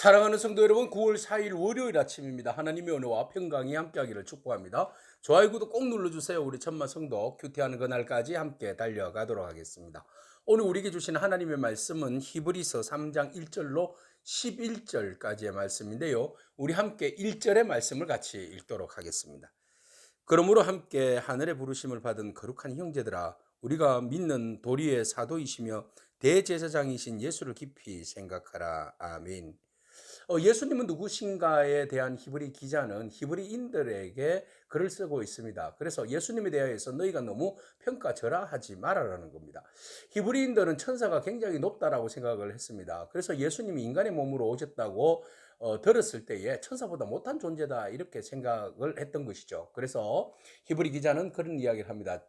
사랑하는 성도 여러분, 9월 4일 월요일 아침입니다. 하나님의 은혜와 평강이 함께하기를 축복합니다. 좋아요, 구독 꼭 눌러주세요. 우리 천마 성도 큐티하는 그날까지 함께 달려가도록 하겠습니다. 오늘 우리에게 주신 하나님의 말씀은 히브리서 3장 1절로 11절까지의 말씀인데요. 우리 함께 1절의 말씀을 같이 읽도록 하겠습니다. 그러므로 함께 하늘의 부르심을 받은 거룩한 형제들아, 우리가 믿는 도리의 사도이시며 대제사장이신 예수를 깊이 생각하라. 아멘. 예수님은 누구신가에 대한 히브리 기자는 히브리인들에게 글을 쓰고 있습니다. 그래서 예수님에 대해서 너희가 너무 평가절하하지 말아라는 겁니다. 히브리인들은 천사가 굉장히 높다라고 생각을 했습니다. 그래서 예수님이 인간의 몸으로 오셨다고 들었을 때에 천사보다 못한 존재다 이렇게 생각을 했던 것이죠. 그래서 히브리 기자는 그런 이야기를 합니다.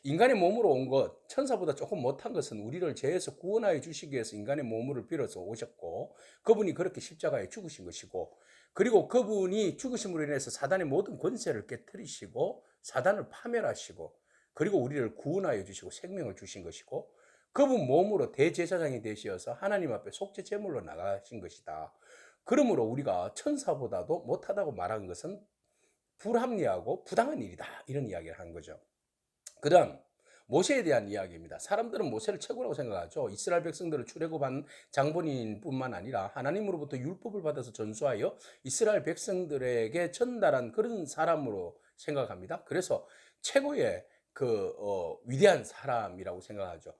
인간의 몸으로 온 것, 천사보다 조금 못한 것은 우리를 죄에서 구원하여 주시기 위해서 인간의 몸을 빌어서 오셨고, 그분이 그렇게 십자가에 죽으신 것이고, 그리고 그분이 죽으심으로 인해서 사단의 모든 권세를 깨뜨리시고 사단을 파멸하시고, 그리고 우리를 구원하여 주시고 생명을 주신 것이고, 그분 몸으로 대제사장이 되시어서 하나님 앞에 속죄 제물로 나가신 것이다. 그러므로 우리가 천사보다도 못하다고 말한 것은 불합리하고 부당한 일이다, 이런 이야기를 한 거죠. 그 다음 모세에 대한 이야기입니다. 사람들은 모세를 최고라고 생각하죠. 이스라엘 백성들을 출애굽한 장본인뿐만 아니라 하나님으로부터 율법을 받아서 전수하여 이스라엘 백성들에게 전달한 그런 사람으로 생각합니다. 그래서 최고의 위대한 사람이라고 생각하죠.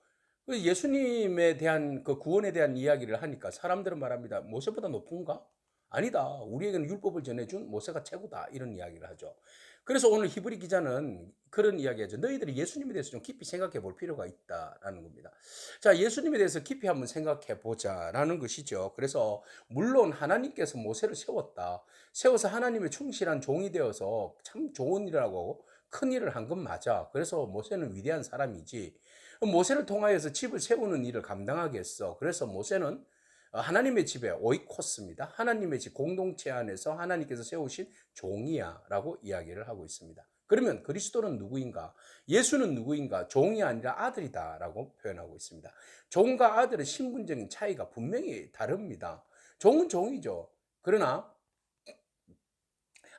예수님에 대한 그 구원에 대한 이야기를 하니까 사람들은 말합니다. 모세보다 높은가? 아니다. 우리에게는 율법을 전해준 모세가 최고다, 이런 이야기를 하죠. 그래서 오늘 히브리 기자는 그런 이야기하죠. 너희들이 예수님에 대해서 좀 깊이 생각해 볼 필요가 있다라는 겁니다. 자, 예수님에 대해서 깊이 한번 생각해 보자라는 것이죠. 그래서 물론 하나님께서 모세를 세웠다. 세워서 하나님의 충실한 종이 되어서 참 좋은 일이라고 큰 일을 한 건 맞아. 그래서 모세는 위대한 사람이지. 모세를 통하여서 집을 세우는 일을 감당하겠어. 그래서 모세는 하나님의 집에 오이코스입니다. 하나님의 집 공동체 안에서 하나님께서 세우신 종이야 라고 이야기를 하고 있습니다. 그러면 그리스도는 누구인가? 예수는 누구인가? 종이 아니라 아들이다 라고 표현하고 있습니다. 종과 아들의 신분적인 차이가 분명히 다릅니다. 종은 종이죠. 그러나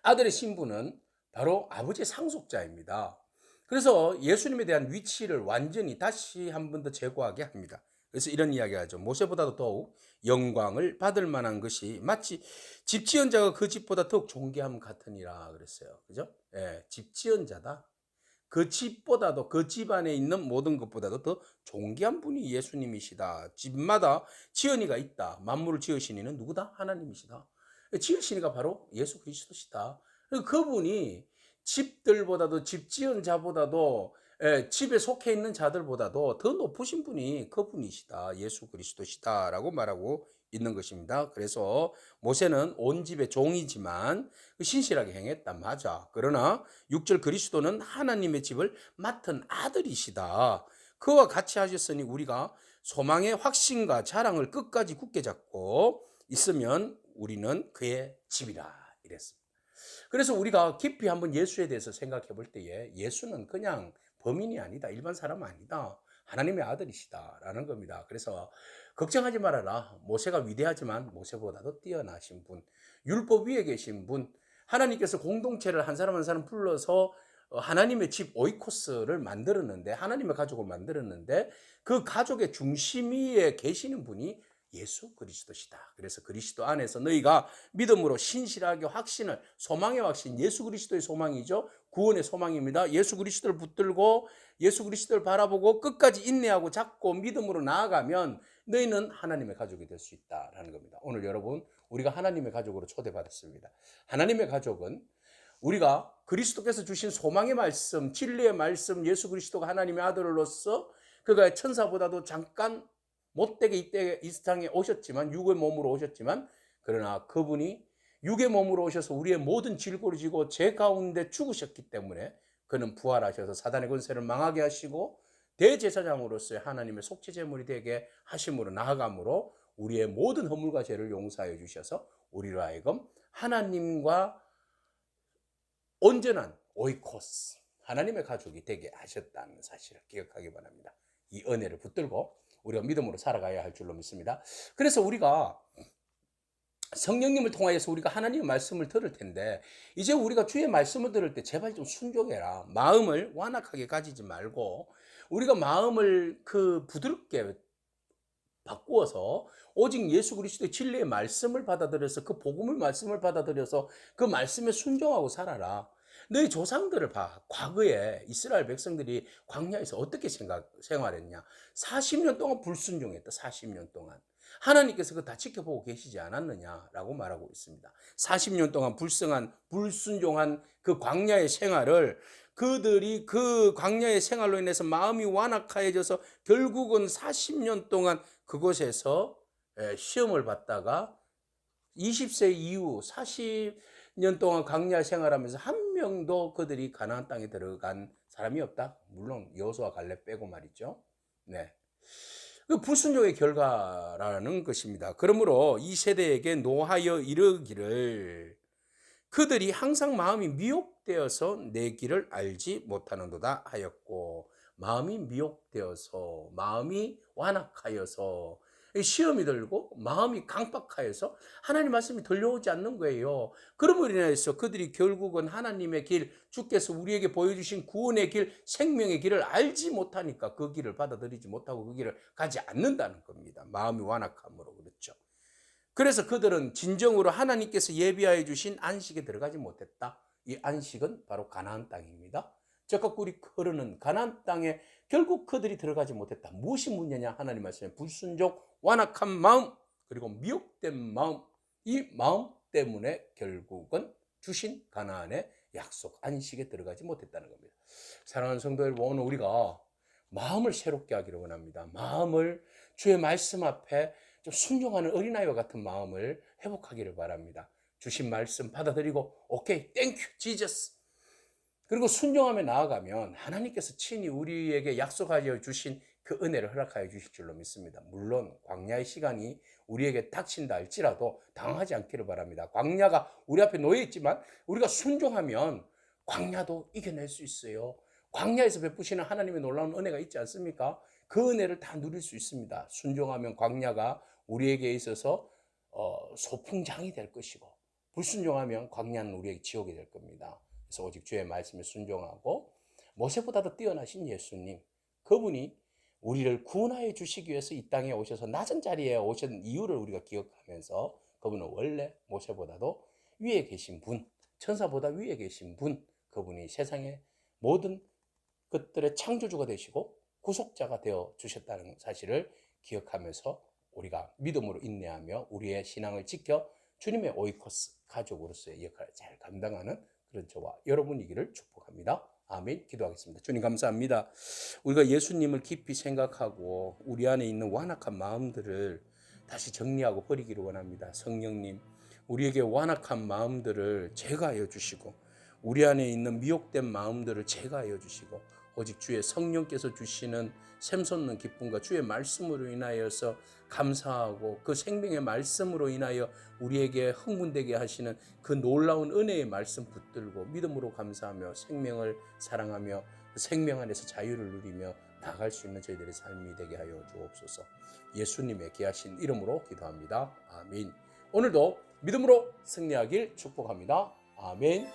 아들의 신분은 바로 아버지의 상속자입니다. 그래서 예수님에 대한 위치를 완전히 다시 한 번 더 제고하게 합니다. 그래서 이런 이야기 하죠. 모세보다도 더욱 영광을 받을 만한 것이 마치 집 지은 자가 그 집보다 더욱 존귀함 같으니라 그랬어요. 그죠? 예, 집 지은 자다. 그 집보다도, 그 집 안에 있는 모든 것보다도 더 존귀한 분이 예수님이시다. 집마다 지은이가 있다. 만물을 지으신 이는 누구다? 하나님이시다. 지으신 이가 바로 예수 그리스도시다. 그분이 집들보다도, 집 지은 자보다도, 집에 속해 있는 자들보다도 더 높으신 분이 그분이시다. 예수 그리스도시다라고 말하고 있는 것입니다. 그래서 모세는 온 집의 종이지만 신실하게 행했다. 맞아. 그러나 6절 그리스도는 하나님의 집을 맡은 아들이시다. 그와 같이 하셨으니 우리가 소망의 확신과 자랑을 끝까지 굳게 잡고 있으면 우리는 그의 집이라 이랬습니다. 그래서 우리가 깊이 한번 예수에 대해서 생각해 볼 때에 예수는 그냥 범인이 아니다. 일반 사람 아니다. 하나님의 아들이시다라는 겁니다. 그래서 걱정하지 말아라. 모세가 위대하지만 모세보다도 뛰어나신 분, 율법 위에 계신 분, 하나님께서 공동체를 한 사람 한 사람 불러서 하나님의 집 오이코스를 만들었는데, 하나님의 가족을 만들었는데 그 가족의 중심위에 계시는 분이 예수 그리스도시다. 그래서 그리스도 안에서 너희가 믿음으로 신실하게 확신을, 소망의 확신, 예수 그리스도의 소망이죠. 구원의 소망입니다. 예수 그리스도를 붙들고 예수 그리스도를 바라보고 끝까지 인내하고 잡고 믿음으로 나아가면 너희는 하나님의 가족이 될 수 있다라는 겁니다. 오늘 여러분, 우리가 하나님의 가족으로 초대받았습니다. 하나님의 가족은 우리가 그리스도께서 주신 소망의 말씀, 진리의 말씀, 예수 그리스도가 하나님의 아들로서 그가 천사보다도 잠깐 못되게 이 세상에 오셨지만, 육의 몸으로 오셨지만, 그러나 그분이 육의 몸으로 오셔서 우리의 모든 질고를 지고 죄 가운데 죽으셨기 때문에 그는 부활하셔서 사단의 권세를 망하게 하시고 대제사장으로서의 하나님의 속죄 제물이 되게 하심으로, 나아감으로 우리의 모든 허물과 죄를 용서하여 주셔서 우리로 하여금 하나님과 온전한 오이코스, 하나님의 가족이 되게 하셨다는 사실을 기억하기 바랍니다. 이 은혜를 붙들고 우리가 믿음으로 살아가야 할 줄로 믿습니다. 그래서 우리가 성령님을 통하여서 우리가 하나님의 말씀을 들을 텐데, 이제 우리가 주의 말씀을 들을 때 제발 좀 순종해라. 마음을 완악하게 가지지 말고 우리가 마음을 부드럽게 바꾸어서 오직 예수 그리스도의 진리의 말씀을 받아들여서 그 복음의 말씀을 받아들여서 그 말씀에 순종하고 살아라. 너희 조상들을 봐. 과거에 이스라엘 백성들이 광야에서 어떻게 생활했냐. 40년 동안 불순종했다. 40년 동안. 하나님께서 그거 다 지켜보고 계시지 않았느냐라고 말하고 있습니다. 40년 동안 불순종한 그 광야의 생활을, 그들이 그 광야의 생활로 인해서 마음이 완악해져서 결국은 40년 동안 그곳에서 시험을 받다가 20세 이후 40년 동안 광야 생활하면서 한 명도 그들이 가나안 땅에 들어간 사람이 없다. 물론 여호수아 갈렙 빼고 말이죠. 네. 그 불순종의 결과라는 것입니다. 그러므로 이 세대에게 노하여 이르기를, 그들이 항상 마음이 미혹되어서 내 길을 알지 못하는도다 하였고, 마음이 미혹되어서, 마음이 완악하여서, 시험이 들고 마음이 강박하여서 하나님 말씀이 들려오지 않는 거예요. 그러므로 인해서 그들이 결국은 하나님의 길, 주께서 우리에게 보여주신 구원의 길, 생명의 길을 알지 못하니까 그 길을 받아들이지 못하고 그 길을 가지 않는다는 겁니다. 마음이 완악함으로. 그렇죠. 그래서 그들은 진정으로 하나님께서 예비하여 주신 안식에 들어가지 못했다. 이 안식은 바로 가나안 땅입니다. 적과 꿀이 흐르는 가나안 땅에 결국 그들이 들어가지 못했다. 무엇이 문제냐? 하나님 말씀에 불순종, 완악한 마음, 그리고 미혹된 마음, 이 마음 때문에 결국은 주신 가나안의 약속 안식에 들어가지 못했다는 겁니다. 사랑하는 성도 여러분, 오늘 우리가 마음을 새롭게 하기를 원합니다. 마음을 주의 말씀 앞에 좀 순종하는 어린아이와 같은 마음을 회복하기를 바랍니다. 주신 말씀 받아들이고 오케이, 땡큐 지저스, 그리고 순종하며 나아가면 하나님께서 친히 우리에게 약속하여 주신 그 은혜를 허락하여 주실 줄로 믿습니다. 물론 광야의 시간이 우리에게 닥친다 할지라도 당하지 않기를 바랍니다. 광야가 우리 앞에 놓여 있지만 우리가 순종하면 광야도 이겨낼 수 있어요. 광야에서 베푸시는 하나님의 놀라운 은혜가 있지 않습니까? 그 은혜를 다 누릴 수 있습니다. 순종하면 광야가 우리에게 있어서 소풍장이 될 것이고, 불순종하면 광야는 우리에게 지옥이 될 겁니다. 그래서 오직 주의 말씀에 순종하고 모세보다도 뛰어나신 예수님, 그분이 우리를 구원하여 주시기 위해서 이 땅에 오셔서 낮은 자리에 오신 이유를 우리가 기억하면서, 그분은 원래 모세보다도 위에 계신 분, 천사보다 위에 계신 분, 그분이 세상의 모든 것들의 창조주가 되시고 구속자가 되어 주셨다는 사실을 기억하면서 우리가 믿음으로 인내하며 우리의 신앙을 지켜 주님의 오이코스 가족으로서의 역할을 잘 감당하는 그런 저와 여러분이기를 축복합니다. 아멘. 기도하겠습니다. 주님 감사합니다. 우리가 예수님을 깊이 생각하고 우리 안에 있는 완악한 마음들을 다시 정리하고 버리기를 원합니다. 성령님, 우리에게 완악한 마음들을 제거하여 주시고 우리 안에 있는 미혹된 마음들을 제거하여 주시고 오직 주의 성령께서 주시는 샘솟는 기쁨과 주의 말씀으로 인하여서 감사하고 그 생명의 말씀으로 인하여 우리에게 흥분되게 하시는 그 놀라운 은혜의 말씀 붙들고 믿음으로 감사하며 생명을 사랑하며 생명 안에서 자유를 누리며 나아갈 수 있는 저희들의 삶이 되게 하여 주옵소서. 예수님의 귀하신 이름으로 기도합니다. 아멘. 오늘도 믿음으로 승리하길 축복합니다. 아멘.